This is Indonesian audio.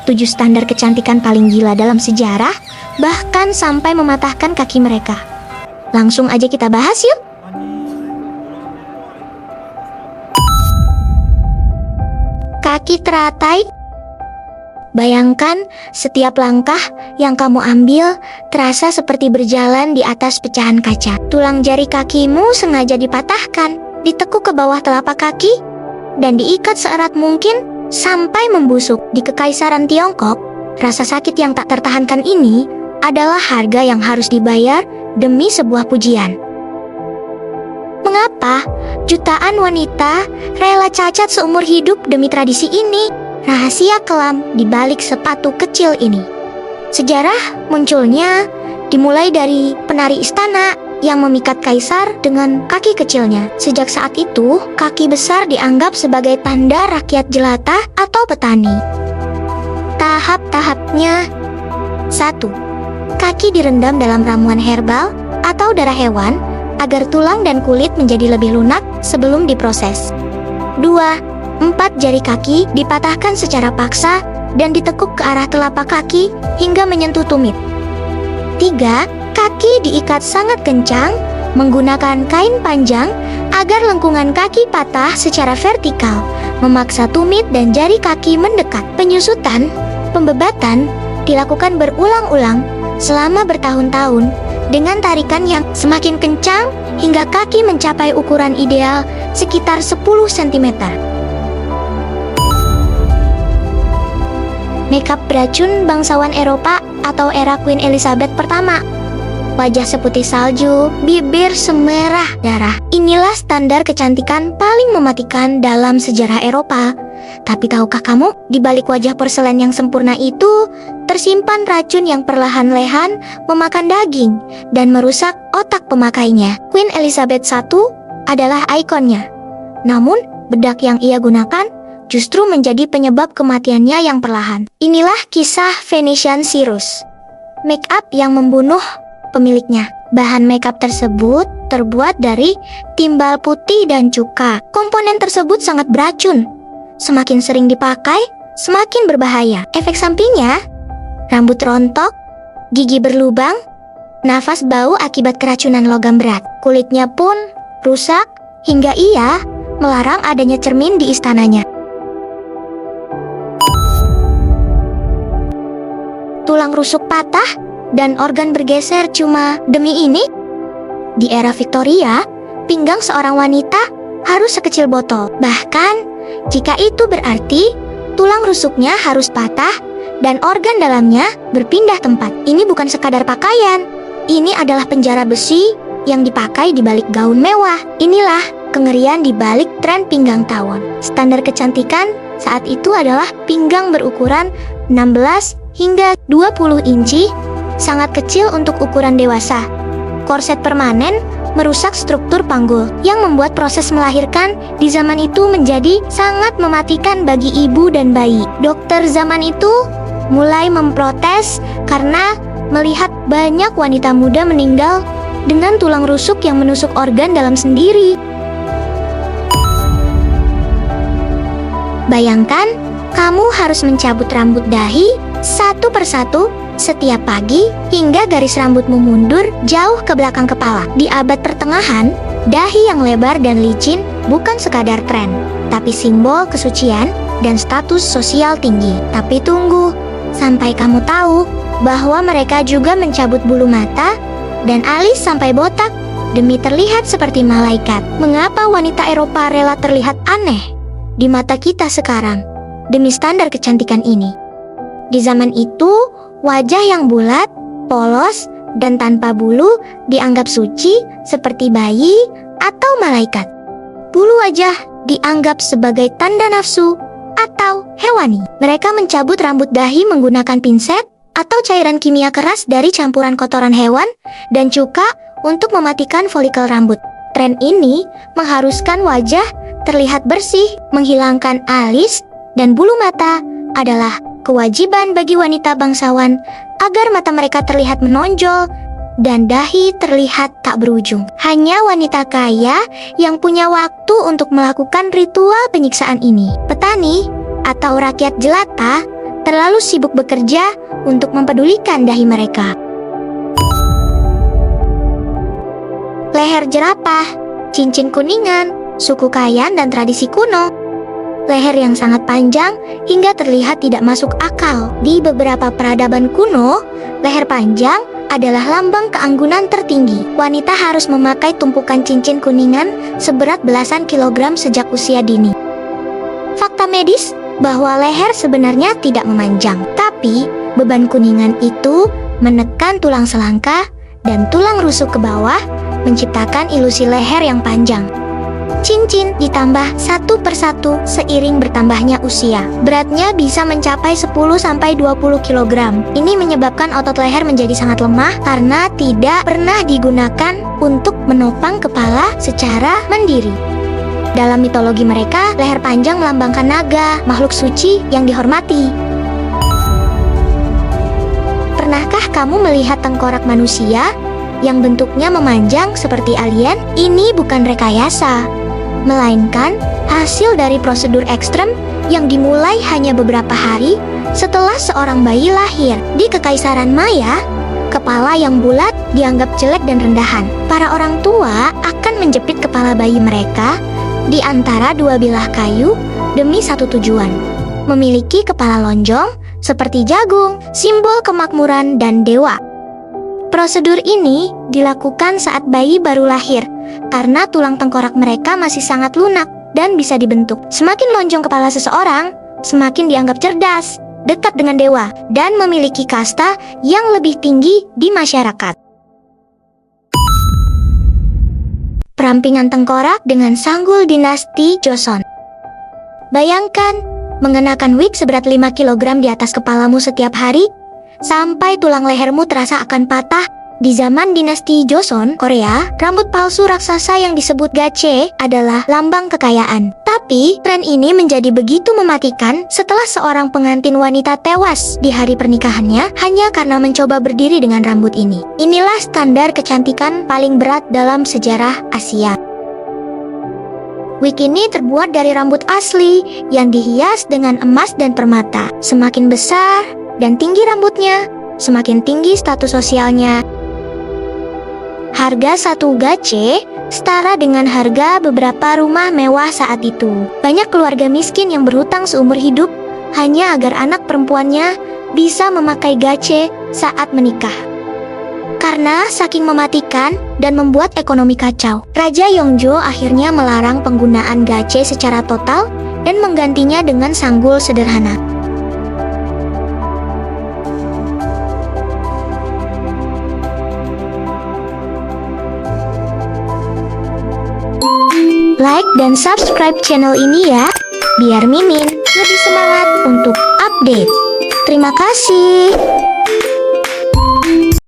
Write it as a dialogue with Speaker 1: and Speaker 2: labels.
Speaker 1: 7 standar kecantikan paling gila dalam sejarah, bahkan sampai mematahkan kaki mereka. Langsung aja kita bahas yuk. Kaki teratai. Bayangkan setiap langkah yang kamu ambil terasa seperti berjalan di atas pecahan kaca. Tulang jari kakimu sengaja dipatahkan, ditekuk ke bawah telapak kaki, dan diikat seerat mungkin sampai membusuk. Di Kekaisaran Tiongkok, rasa sakit yang tak tertahankan ini adalah harga yang harus dibayar demi sebuah pujian. Mengapa jutaan wanita rela cacat seumur hidup demi tradisi ini? Rahasia kelam di balik sepatu kecil ini. Sejarah munculnya dimulai dari penari istana yang memikat kaisar dengan kaki kecilnya. Sejak saat itu, kaki besar dianggap sebagai tanda rakyat jelata atau petani. Tahap-tahapnya: 1. Kaki direndam dalam ramuan herbal atau darah hewan agar tulang dan kulit menjadi lebih lunak sebelum diproses. 2. 4 jari kaki dipatahkan secara paksa dan ditekuk ke arah telapak kaki hingga menyentuh tumit. 3. Kaki diikat sangat kencang menggunakan kain panjang agar lengkungan kaki patah secara vertikal, memaksa tumit dan jari kaki mendekat. Penyusutan, pembebatan dilakukan berulang-ulang selama bertahun-tahun dengan tarikan yang semakin kencang hingga kaki mencapai ukuran ideal sekitar 10 cm. Makeup beracun bangsawan Eropa atau era Queen Elizabeth pertama. Wajah seputih salju, bibir semerah darah. Inilah standar kecantikan paling mematikan dalam sejarah Eropa. Tapi tahukah kamu, di balik wajah porselen yang sempurna itu, tersimpan racun yang perlahan-lahan memakan daging dan merusak otak pemakainya. Queen Elizabeth I adalah ikonnya. Namun, bedak yang ia gunakan justru menjadi penyebab kematiannya yang perlahan. Inilah kisah Venetian Cirrus, make up yang membunuh pemiliknya. Bahan make up tersebut terbuat dari timbal putih dan cuka. Komponen tersebut sangat beracun. Semakin sering dipakai, semakin berbahaya. Efek sampingnya: rambut rontok, gigi berlubang, nafas bau akibat keracunan logam berat. Kulitnya pun rusak hingga ia melarang adanya cermin di istananya. Tulang rusuk patah dan organ bergeser cuma demi ini? Di era Victoria, pinggang seorang wanita harus sekecil botol. Bahkan, jika itu berarti tulang rusuknya harus patah dan organ dalamnya berpindah tempat. Ini bukan sekadar pakaian. Ini adalah penjara besi yang dipakai di balik gaun mewah. Inilah kengerian di balik tren pinggang tawon. Standar kecantikan saat itu adalah pinggang berukuran 16 hingga 20 inci, sangat kecil untuk ukuran dewasa. Korset permanen merusak struktur panggul yang membuat proses melahirkan di zaman itu menjadi sangat mematikan bagi ibu dan bayi. Dokter zaman itu mulai memprotes karena melihat banyak wanita muda meninggal dengan tulang rusuk yang menusuk organ dalam sendiri. Bayangkan, kamu harus mencabut rambut dahi satu persatu setiap pagi hingga garis rambutmu mundur jauh ke belakang kepala. Di abad pertengahan, dahi yang lebar dan licin bukan sekadar tren, tapi simbol kesucian dan status sosial tinggi. Tapi tunggu, sampai kamu tahu bahwa mereka juga mencabut bulu mata dan alis sampai botak demi terlihat seperti malaikat. Mengapa wanita Eropa rela terlihat aneh di mata kita sekarang demi standar kecantikan ini? Di zaman itu, wajah yang bulat, polos, dan tanpa bulu dianggap suci seperti bayi atau malaikat. Bulu wajah dianggap sebagai tanda nafsu atau hewani. Mereka mencabut rambut dahi menggunakan pinset atau cairan kimia keras dari campuran kotoran hewan dan cuka untuk mematikan folikel rambut. Tren ini mengharuskan wajah terlihat bersih, menghilangkan alis dan bulu mata adalah kewajiban bagi wanita bangsawan agar mata mereka terlihat menonjol dan dahi terlihat tak berujung. Hanya wanita kaya yang punya waktu untuk melakukan ritual penyiksaan ini. Petani atau rakyat jelata terlalu sibuk bekerja untuk mempedulikan dahi mereka. Leher jerapah, cincin kuningan, suku Kayan dan tradisi kuno. Leher yang sangat panjang hingga terlihat tidak masuk akal. Di beberapa peradaban kuno, leher panjang adalah lambang keanggunan tertinggi. Wanita harus memakai tumpukan cincin kuningan seberat belasan kilogram sejak usia dini. Fakta medis bahwa leher sebenarnya tidak memanjang, tapi beban kuningan itu menekan tulang selangkah dan tulang rusuk ke bawah, menciptakan ilusi leher yang panjang. Cincin ditambah satu persatu seiring bertambahnya usia. Beratnya bisa mencapai 10-20 kg. Ini menyebabkan otot leher menjadi sangat lemah karena tidak pernah digunakan untuk menopang kepala secara mandiri. Dalam mitologi mereka, leher panjang melambangkan naga, makhluk suci yang dihormati. Pernahkah kamu melihat tengkorak manusia yang bentuknya memanjang seperti alien? Ini bukan rekayasa, melainkan hasil dari prosedur ekstrem yang dimulai hanya beberapa hari setelah seorang bayi lahir. Di Kekaisaran Maya, kepala yang bulat dianggap jelek dan rendahan. Para orang tua akan menjepit kepala bayi mereka di antara dua bilah kayu demi satu tujuan: memiliki kepala lonjong seperti jagung, simbol kemakmuran dan dewa. Prosedur ini dilakukan saat bayi baru lahir karena tulang tengkorak mereka masih sangat lunak dan bisa dibentuk. Semakin lonjong kepala seseorang, semakin dianggap cerdas, dekat dengan dewa, dan memiliki kasta yang lebih tinggi di masyarakat. Perampingan tengkorak dengan sanggul dinasti Joseon. Bayangkan mengenakan wig seberat 5 kg di atas kepalamu setiap hari, sampai tulang lehermu terasa akan patah. Di zaman dinasti Joseon, Korea, rambut palsu raksasa yang disebut gache adalah lambang kekayaan. Tapi, tren ini menjadi begitu mematikan setelah seorang pengantin wanita tewas di hari pernikahannya hanya karena mencoba berdiri dengan rambut ini. Inilah standar kecantikan paling berat dalam sejarah Asia. Wig ini terbuat dari rambut asli yang dihias dengan emas dan permata. Semakin besar dan tinggi rambutnya, semakin tinggi status sosialnya. Harga satu gache setara dengan harga beberapa rumah mewah saat itu. Banyak keluarga miskin yang berhutang seumur hidup hanya agar anak perempuannya bisa memakai gache saat menikah. Karena saking mematikan dan membuat ekonomi kacau, Raja Yongjo akhirnya melarang penggunaan gache secara total dan menggantinya dengan sanggul sederhana. Like dan subscribe channel ini ya, biar Mimin lebih semangat untuk update. Terima kasih.